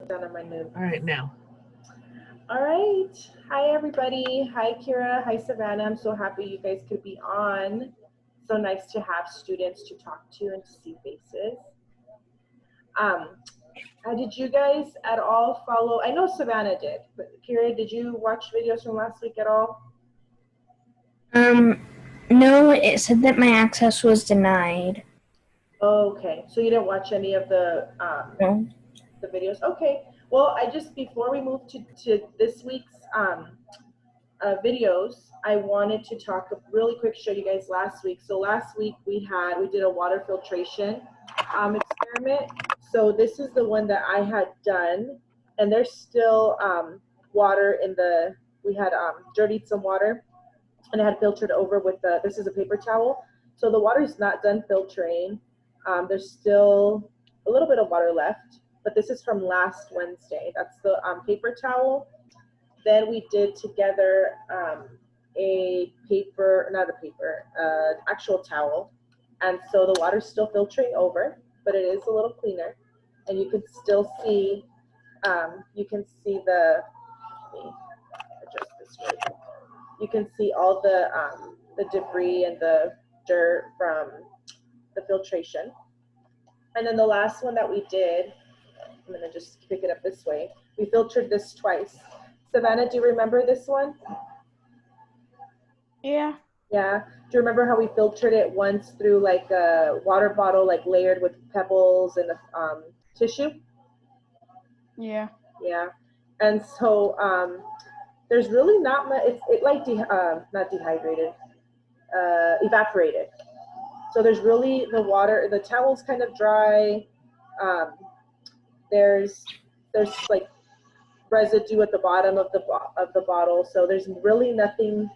Down on my notes. All right, now. All right. Hi, everybody. Hi, Kira. Hi, Savannah. I'm so happy you guys could be on. So nice to have students to talk to and to see faces. Did you guys at all follow? I know Savannah did, but Kira, did you watch videos from last week at all? No, it said that my access was denied. Okay, so you didn't watch any of the No. the videos. Okay, well, before we move to this week's videos, I wanted to talk really quick, show you guys last week. So last week we did a water filtration experiment. So this is the one that I had done, and there's still water in the, we had dirtied some water, and I had filtered over with this is a paper towel. So the water is not done filtering. There's still a little bit of water left, but this is from last Wednesday. That's the paper towel. Then we did together actual towel. And so the water's still filtering over, but it is a little cleaner. And you can still see, let me adjust this really quick. You can see all the debris and the dirt from the filtration. And then the last one that we did, I'm gonna just pick it up this way. We filtered this twice. Savannah, do you remember this one? Yeah. Yeah. Do you remember how we filtered it once through like a water bottle, like layered with pebbles and tissue? Yeah. Yeah. And so there's really not much. It like not dehydrated, evaporated. So there's really the towel's kind of dry. There's like residue at the bottom of the bottle. So there's really nothing.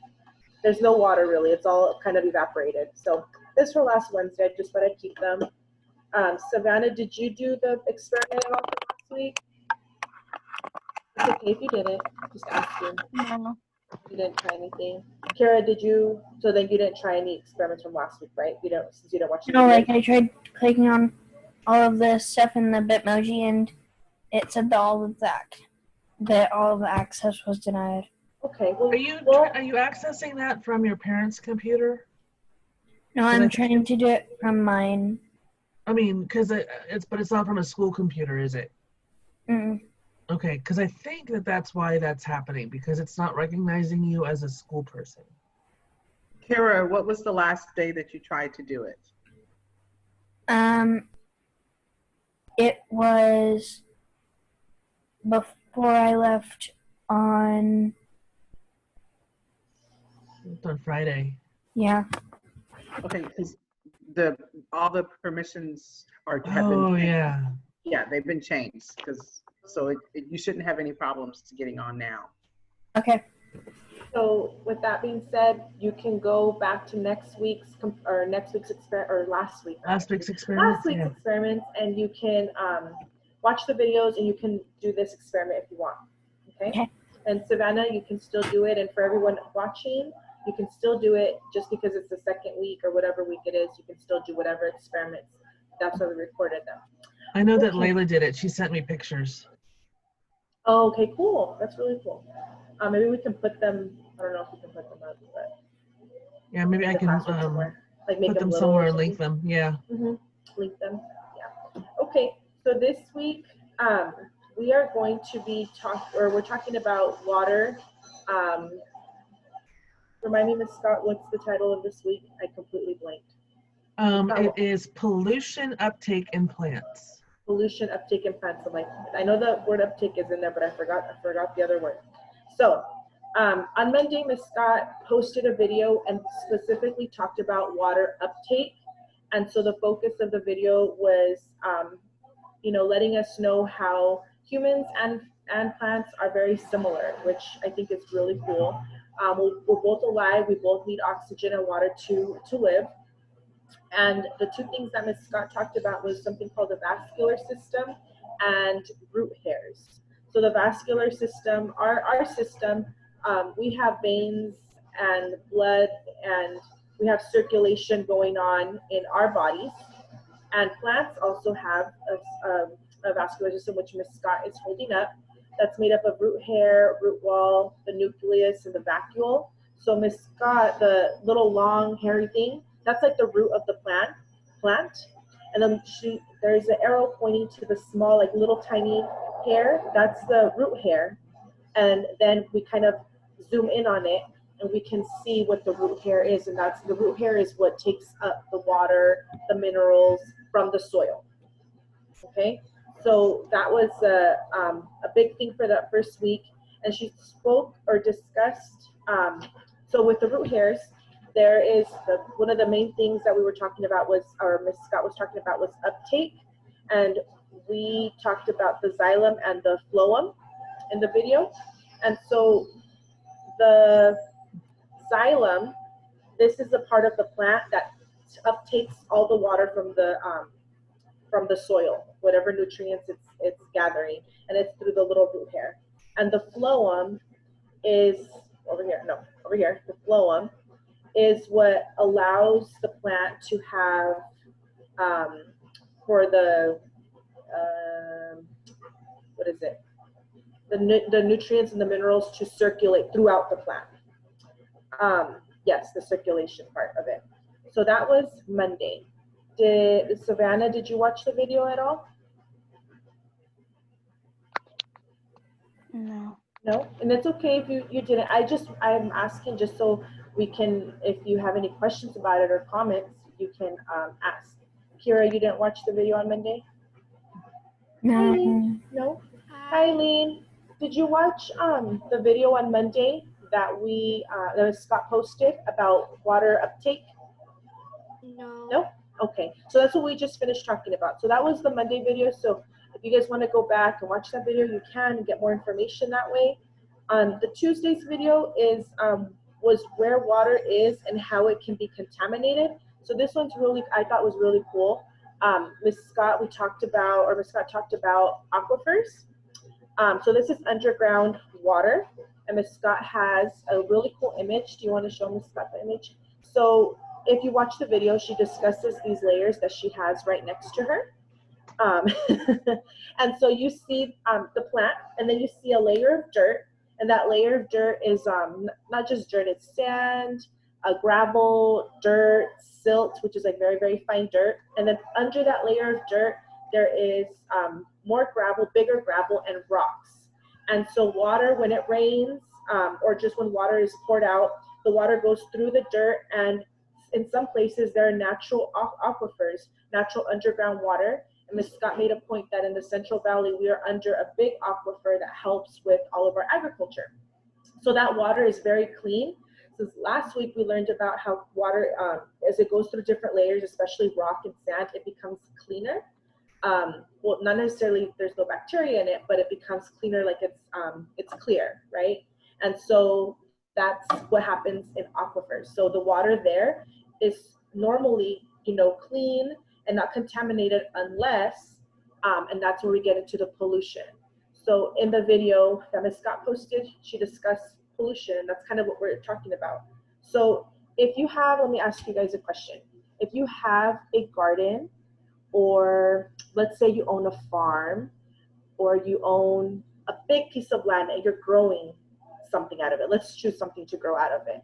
There's no water really. It's all kind of evaporated. So this for last Wednesday. I just thought I'd keep them. Savannah, did you do the experiment at all for last week? It's okay if you didn't. Just asking. No. You didn't try anything. Kara, did you? So then you didn't try any experiments from last week, right? Since you didn't watch. No, like I tried clicking on all of the stuff in the Bitmoji, and it said that all of the access was denied. Okay. Well, Are you accessing that from your parents' computer? No, I'm trying to do it from mine. I mean, because it's not from a school computer, is it? Mm. Okay, because I think that's why that's happening, because it's not recognizing you as a school person. Kara, what was the last day that you tried to do it? It was before I left on. It's on Friday. Yeah. Okay, because all the permissions have been changed. Oh yeah. Yeah, they've been changed so you shouldn't have any problems getting on now. Okay. So with that being said, you can go back to last week's experiments, and you can watch the videos, and you can do this experiment if you want. Okay. And Savannah, you can still do it, and for everyone watching, you can still do it. Just because it's the second week or whatever week it is, you can still do whatever experiments. That's why we recorded them. I know that Layla did it. She sent me pictures. Oh, okay, cool. That's really cool. Maybe we can put them. I don't know if we can put them up, but yeah, maybe I can like make put them somewhere and link them. Yeah. Link them. Yeah. Okay. So this week, we are going to be we're talking about water. Remind me, Ms. Scott, what's the title of this week? I completely blanked. It is pollution uptake in plants. Pollution uptake in plants. I know the word uptake is in there, but I forgot the other word. So on Monday, Ms. Scott posted a video and specifically talked about water uptake. And so the focus of the video was, letting us know how humans and plants are very similar, which I think is really cool. We're both alive. We both need oxygen and water to live. And the two things that Ms. Scott talked about was something called the vascular system and root hairs. So the vascular system, our system, we have veins and blood, and we have circulation going on in our bodies. And plants also have vascular system, which Miss Scott is holding up. That's made up of root hair, root wall, the nucleus, and the vacuole. So Miss Scott, the little long hairy thing, that's like the root of the plant. And then there's an arrow pointing to the small, like little tiny hair. That's the root hair. And then we kind of zoom in on it and we can see what the root hair is. And that's the root hair is what takes up the water, the minerals from the soil. Okay, so that was a big thing for that first week. And she spoke or discussed, so with the root hairs, there is one of the main things that we were talking about was, or Miss Scott was talking about, was uptake. And we talked about the xylem and the phloem in the video. And so the xylem, this is a part of the plant that uptakes all the water from the soil, whatever nutrients it's gathering, and it's through the little root hair. And the phloem is over here. The phloem is what allows the plant to have for the what is it? The nutrients and the minerals to circulate throughout the plant. Yes, the circulation part of it. So that was Monday. Savannah, did you watch the video at all? No. No? And it's okay if you didn't. I'm asking just so we can, if you have any questions about it or comments, you can ask. Kira, you didn't watch the video on Monday? No. No? Hi, Eileen. Did you watch the video on Monday that that Scott posted about water uptake? No. No? Okay, so that's what we just finished talking about. So that was the Monday video. So if you guys want to go back and watch that video, you can and get more information that way. The Tuesday's video is was where water is and how it can be contaminated. So this one's really, I thought was really cool. Miss Scott talked about aquifers. So this is underground water, and Miss Scott has a really cool image. Do you want to show Miss Scott the image? So if you watch the video, she discusses these layers that she has right next to her. And so you see the plant, and then you see a layer of dirt, and that layer of dirt is not just dirt, it's sand, gravel, dirt, silt, which is like very, very fine dirt. And then under that layer of dirt, there is more gravel, bigger gravel, and rocks. And so water, when it rains, or just when water is poured out, the water goes through the dirt, and in some places there are natural aquifers, natural underground water. And Ms. Scott made a point that in the Central Valley, we are under a big aquifer that helps with all of our agriculture. So that water is very clean. So last week we learned about how water, as it goes through different layers, especially rock and sand, it becomes cleaner. Well, not necessarily there's no bacteria in it, but it becomes cleaner, like it's clear, right? And so that's what happens in aquifers. So the water there is normally, clean and not contaminated unless, and that's where we get into the pollution. So in the video that Ms. Scott posted, she discussed pollution, and that's kind of what we're talking about. So if you have, let me ask you guys a question. If you have a garden, or let's say you own a farm, or you own a big piece of land and you're growing something out of it. Let's choose something to grow out of it.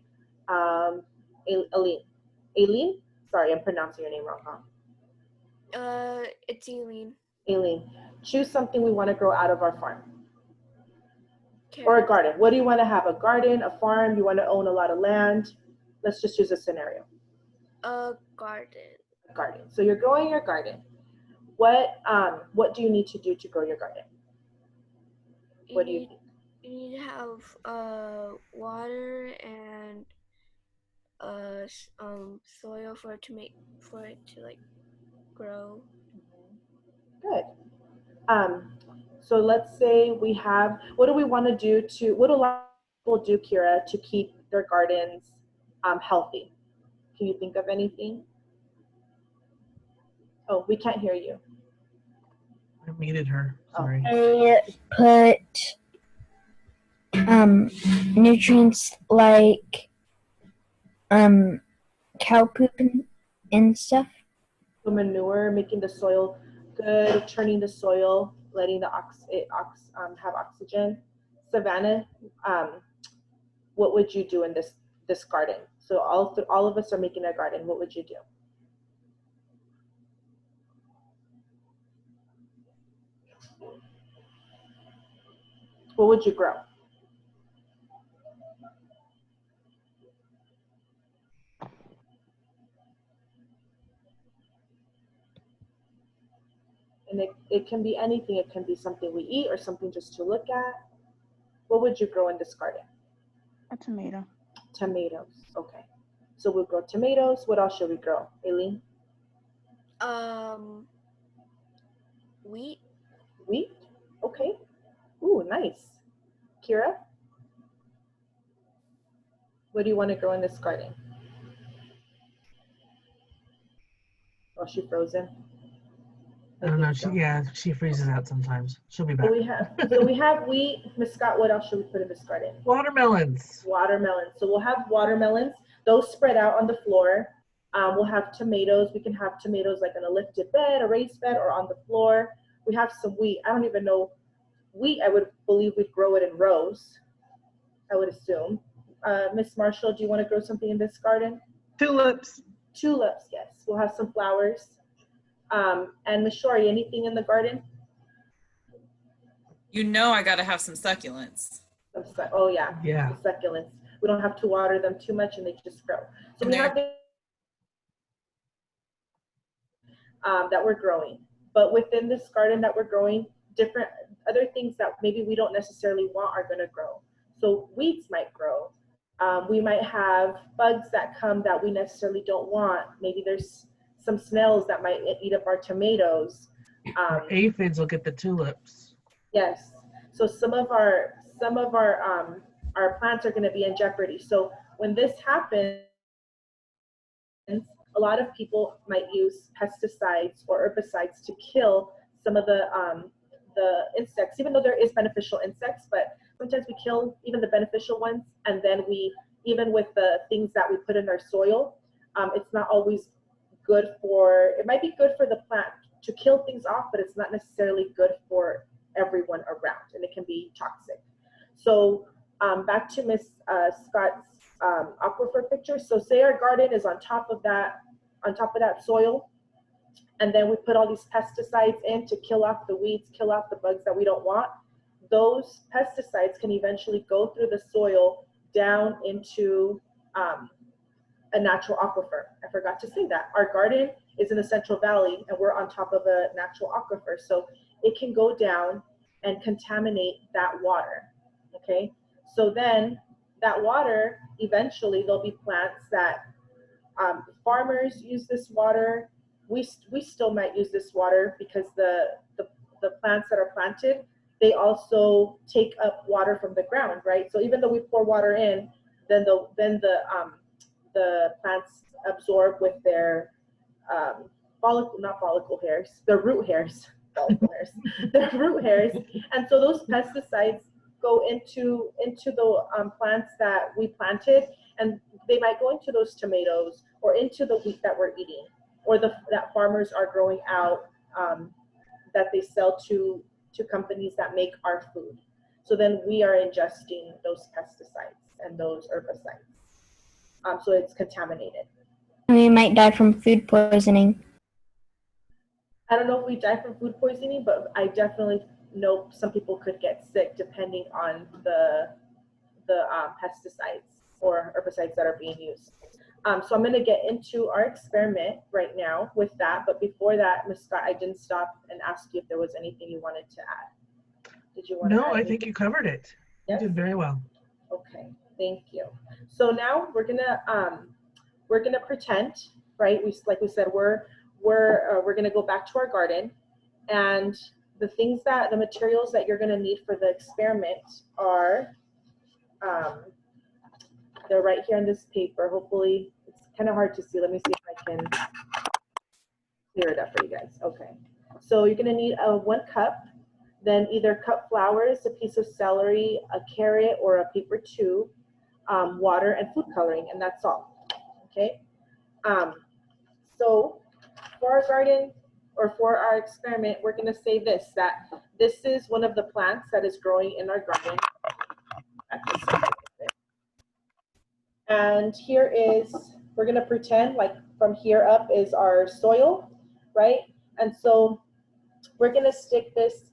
Aileen? Sorry, I'm pronouncing your name wrong, huh? It's Eileen. Aileen, choose something we want to grow out of our farm. Okay. Or a garden. What do you want to have? A garden, a farm? You want to own a lot of land? Let's just choose a scenario. A garden. A garden. So you're growing your garden. What do you need to do to grow your garden? What do you think? You need to have water and soil for it to like grow. Good. So let's say we have, what do we want to do what do a lot of people do, Kira, to keep their gardens healthy? Can you think of anything? Oh, we can't hear you. I muted her. Sorry. I put nutrients like cow poop and stuff. So manure, making the soil good turning the soil, letting the have oxygen? Savannah, what would you do in this garden? So all of us are making a garden. What would you do? What would you grow? And it can be anything. It can be something we eat or something just to look at. What would you grow in this garden? A tomato. Tomatoes. Okay. So we'll grow tomatoes. What else should we grow? Aileen? Wheat. Wheat? Okay. Ooh, nice. Kira? What do you want to grow in this garden? Oh, she frozen. I don't know. think so. She freezes out sometimes. She'll be So back. we have wheat. Miss Scott, what else should we put in this garden? Watermelons. Watermelons. So we'll have watermelons. Those spread out on the floor. We'll have tomatoes. We can have tomatoes like on a lifted bed, a raised bed, or on the floor. We have some wheat. I don't even know. Wheat, I would believe we'd grow it in rows, I would assume. Miss Marshall, do you want to grow something in this garden? Tulips. Tulips, yes. We'll have some flowers. And Miss Shori, anything in the garden? You know I gotta have some succulents. Oh yeah, Yeah. the succulents. We don't have to water them too much and they just grow. So we have that we're growing. But within this garden that we're growing, different other things that maybe we don't necessarily want are gonna grow. So weeds might grow. We might have bugs that come that we necessarily don't want. Maybe there's some snails that might eat up our tomatoes. Aphids will get the tulips. Yes. So some of our plants are going to be in jeopardy. So when this happens, a lot of people might use pesticides or herbicides to kill some of the insects, even though there is beneficial insects, but sometimes we kill even the beneficial ones. And then even with the things that we put in our soil, it's not always good it might be good for the plant to kill things off, but it's not necessarily good for everyone around, and it can be toxic. So back to Miss Scott's aquifer picture. So say our garden is on top of that soil, and then we put all these pesticides in to kill off the weeds, kill off the bugs that we don't want. Those pesticides can eventually go through the soil down into a natural aquifer. I forgot to say that. Our garden is in the Central Valley and we're on top of a natural aquifer. So it can go down and contaminate that water, okay? So then that water, eventually there'll be plants that farmers use this water. We still might use this water because the plants that are planted, they also take up water from the ground, right? So even though we pour water in, then the plants absorb with their root hairs, their root hairs, and so those pesticides go into the plants that we planted, and they might go into those tomatoes or into the wheat that we're eating, or that farmers are growing out that they sell to companies that make our food. So then we are ingesting those pesticides and those herbicides. So it's contaminated. We might die from food poisoning. I don't know if we die from food poisoning, but I definitely know some people could get sick depending on the pesticides or herbicides that are being used. So I'm going to get into our experiment right now with that. But before that, Ms. Scott, I didn't stop and ask you if there was anything you wanted to add. Did you want to add I think you covered it. Yes? You did very well. Okay, thank you. So now we're gonna pretend, right? Like we said, we're gonna go back to our garden, and the materials that you're gonna need for the experiment are they're right here on this paper. Hopefully, it's kind of hard to see. Let me see if I can clear it up for you guys. Okay, so you're gonna need 1 cup. Then either cut flowers, a piece of celery, a carrot, or a paper tube, water, and food coloring, and that's all. Okay. So for our garden, or for our experiment, we're gonna say this, that this is one of the plants that is growing in our garden. And here is, we're gonna pretend like from here up is our soil, right? And so we're gonna stick this,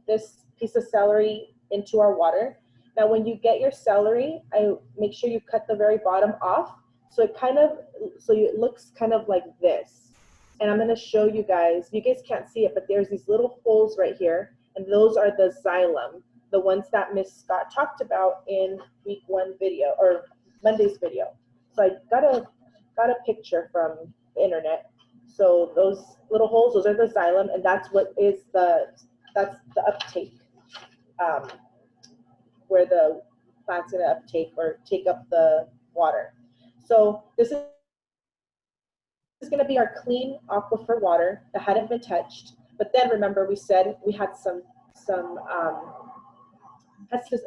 this piece of celery into our water. Now, when you get your celery, I make sure you cut the very bottom off. So it kind of, so it looks kind of like this. And I'm gonna show you guys, you guys can't see it, but there's these little holes right here, and those are the xylem, the ones that Miss Scott talked about in week 1 video, or Monday's video. So I got a picture from the internet. So those little holes, those are the xylem, and that's what is that's the uptake, where the plant's gonna uptake or take up the water. So this is gonna be our clean aquifer water that hadn't been touched. But then remember, we said we had some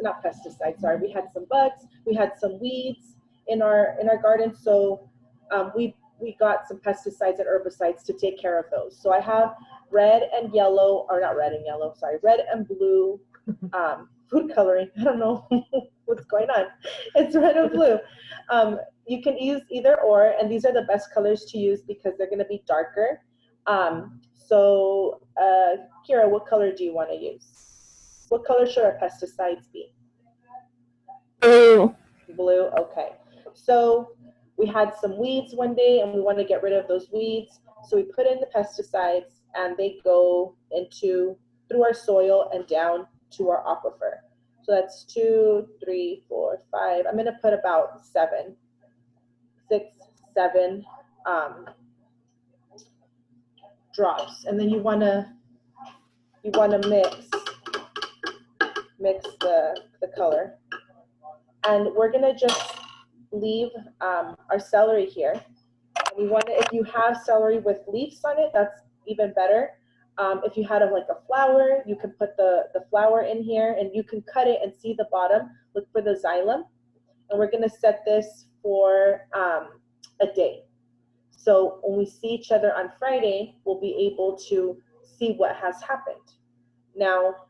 not pesticides, sorry, we had some bugs, we had some weeds in our garden. So we got some pesticides and herbicides to take care of those. So I have red and yellow, or not red and yellow, sorry, red and blue food coloring. I don't know what's going on. It's red and blue. You can use either or, and these are the best colors to use because they're gonna be darker. So Kira, what color do you wanna use? What color should our pesticides be? Blue. Blue, okay. So we had some weeds one day and we want to get rid of those weeds. So we put in the pesticides and they go through our soil and down to our aquifer. So that's 2, 3, 4, 5. I'm gonna put about 7, 6, 7 drops. And then you wanna mix the color. And we're gonna just leave our celery here. And we want to, if you have celery with leaves on it, that's even better. If you had like a flower, you can put the flower in here and you can cut it and see the bottom, look for the xylem. And we're gonna set this for a day. So when we see each other on Friday, we'll be able to see what has happened. Now,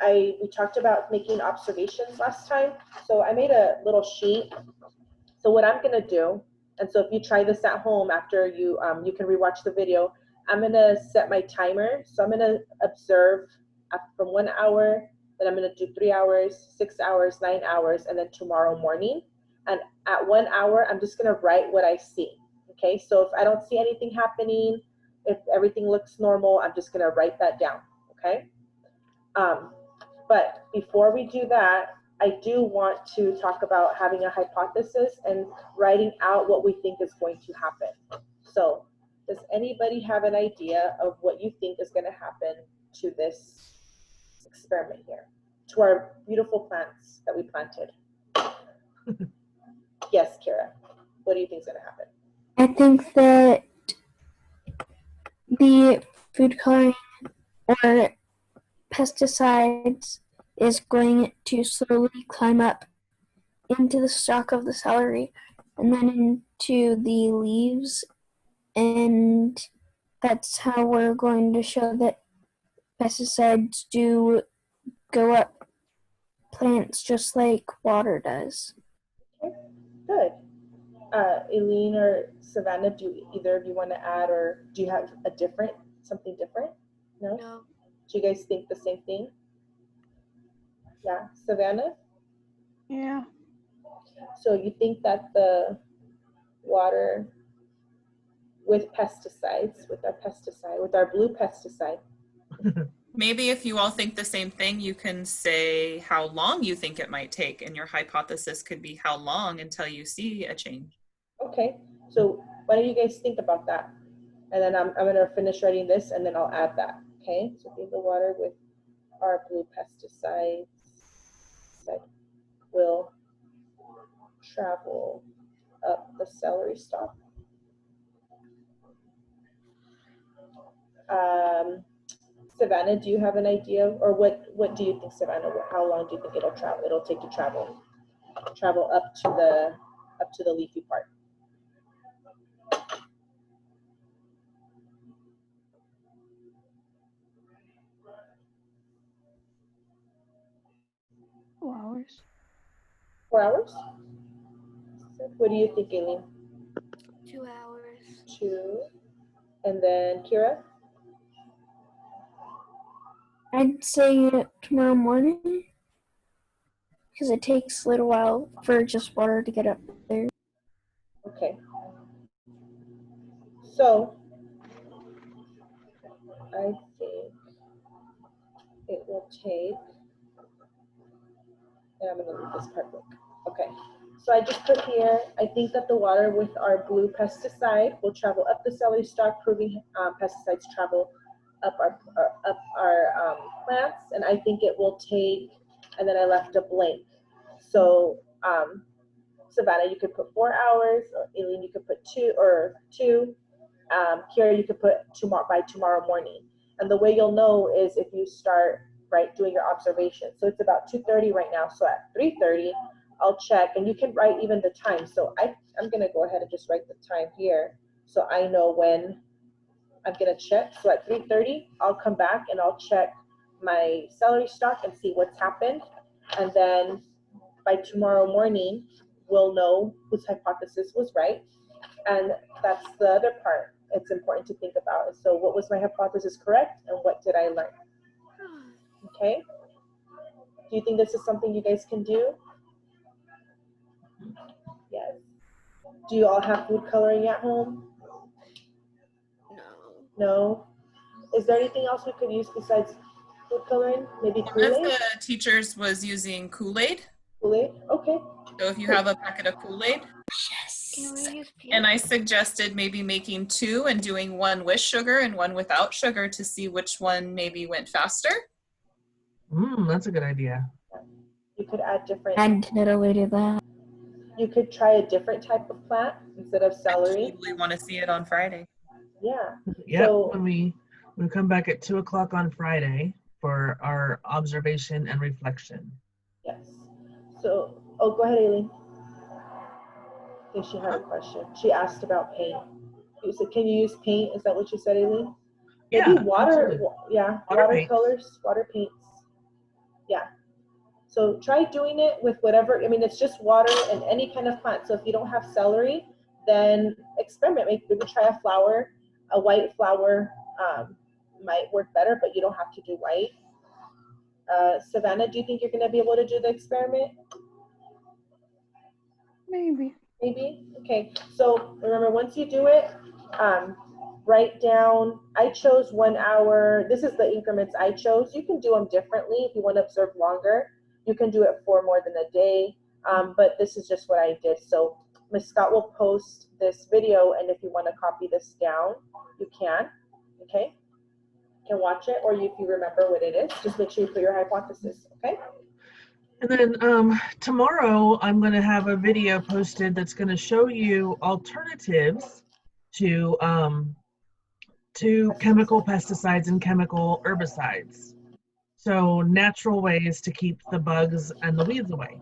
we talked about making observations last time. So I made a little sheet. So what I'm gonna do, and so if you try this at home after you can rewatch the video, I'm gonna set my timer. So I'm gonna observe from 1 hour, then I'm gonna do 3 hours, 6 hours, 9 hours, and then tomorrow morning. And at 1 hour, I'm just gonna write what I see. Okay, so if I don't see anything happening, if everything looks normal, I'm just gonna write that down, okay? But before we do that, I do want to talk about having a hypothesis and writing out what we think is going to happen. So does anybody have an idea of what you think is going to happen to this experiment here, to our beautiful plants that we planted? Yes, Kira, what do you think is going to happen? I think that the food coloring or pesticides is going to slowly climb up into the stalk of the celery and then into the leaves, and that's how we're going to show that pesticides do go up plants just like water does. Okay, good. Eileen or Savannah, do either of you want to add, or do you have something different? No? No. Do you guys think the same thing? Yeah, Savannah? Yeah. So you think that the water with pesticides, with our blue pesticide. Maybe if you all think the same thing, you can say how long you think it might take, and your hypothesis could be how long until you see a change. Okay, so why don't you guys think about that? And then I'm gonna finish writing this and then I'll add that, okay? So think the water with our blue pesticides that will travel up the celery stalk. Savannah, do you have an idea, or what do you think, Savannah? How long do you think it'll take to travel up to the leafy part? hours. 4 hours? What do you think, Aileen? 2 hours. 2. And then Kira? I'd say tomorrow morning because it takes a little while for just water to get up there. Okay. So, I think it will take, and I'm going to leave this part blank. Okay. So I just put here, I think that the water with our blue pesticide will travel up the celery stalk, proving pesticides travel up our plants, and I think it will take, and then I left a blank. So Savannah, you could put 4 hours, or Aileen, you could put 2, Kira, you could put by tomorrow morning. And the way you'll know is if you start doing your observation. So it's about 2:30 right now. So at 3:30, I'll check, and you can write even the time. So I'm gonna go ahead and just write the time here, so I know when I'm gonna check. So at 3:30, I'll come back and I'll check my celery stalk and see what's happened, and then by tomorrow morning, we'll know whose hypothesis was right. And that's the other part it's important to think about. So what was my hypothesis correct, and what did I learn? Okay? Do you think this is something you guys can do? Yes. Do you all have food coloring at home? No. No? Is there anything else we could use besides food coloring? Maybe One of Kool-Aid? the teachers was using Kool-Aid. Kool-Aid? Okay. So if you have a packet of Kool-Aid, Can we use paint? and I suggested maybe making 2 and doing one with sugar and one without sugar to see which one maybe went faster. That's a good idea. You could add different, I'd totally do that. you could try a different type of plant instead of I celery. totally want to see it on Friday. Yeah. Yep. So- when we come back at 2:00 on Friday for our observation and reflection. Yes. So, go ahead, Aileen. I think she had a question. She asked about paint. You said, can you use paint? Is that what you said, Aileen? Maybe Yeah, water. absolutely. Yeah, Water paints. watercolors, water paints. Yeah. So try doing it with whatever. I mean, it's just water and any kind of plant. So if you don't have celery, then experiment. Maybe try a flower. A white flower might work better, but you don't have to do white. Savannah, do you think you're going to be able to do the experiment? Maybe. Maybe? Okay. So remember, once you do it, write down, I chose 1 hour. This is the increments I chose. You can do them differently if you want to observe longer. You can do it for more than a day, but this is just what I did. So Ms. Scott will post this video, and if you want to copy this down, you can. Okay? You can watch it, or if you remember what it is, just make sure you put your hypothesis. Okay? And then tomorrow I'm going to have a video posted that's going to show you alternatives to chemical pesticides and chemical herbicides. So natural ways to keep the bugs and the weeds away,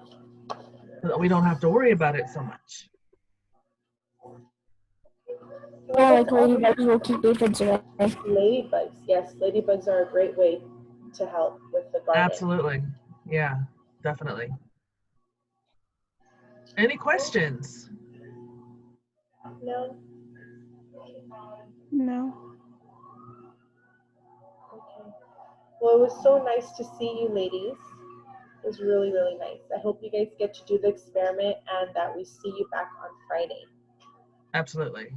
so that we don't have to worry about it so much. Yeah, like ladybugs will keep aphids away. Ladybugs, yes, ladybugs are a great way to help with the garden. Absolutely. Yeah, definitely. Any questions? No? No. Okay. Well, it was so nice to see you ladies. It was really, really nice. I hope you guys get to do the experiment and that we see you back on Friday. Absolutely.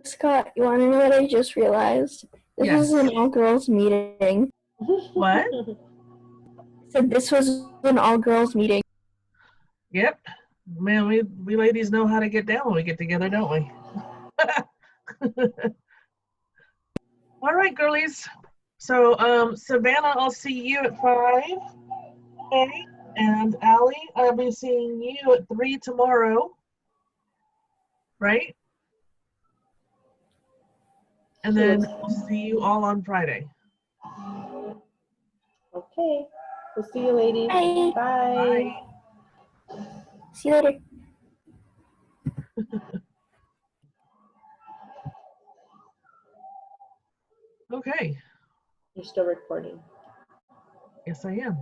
Scott, you want to know what I just realized? This Yes. was an all-girls meeting. What? So this was an all-girls meeting. Yep. Man, we ladies know how to get down when we get together, don't we? All right, girlies. So Savannah, I'll see you at 5. Okay. And Allie, I'll be seeing you at 3 tomorrow. Right? And then we'll see you all on Friday. Okay. We'll see you ladies. Bye. Bye. See you later. Okay. You're still recording. Yes, I am.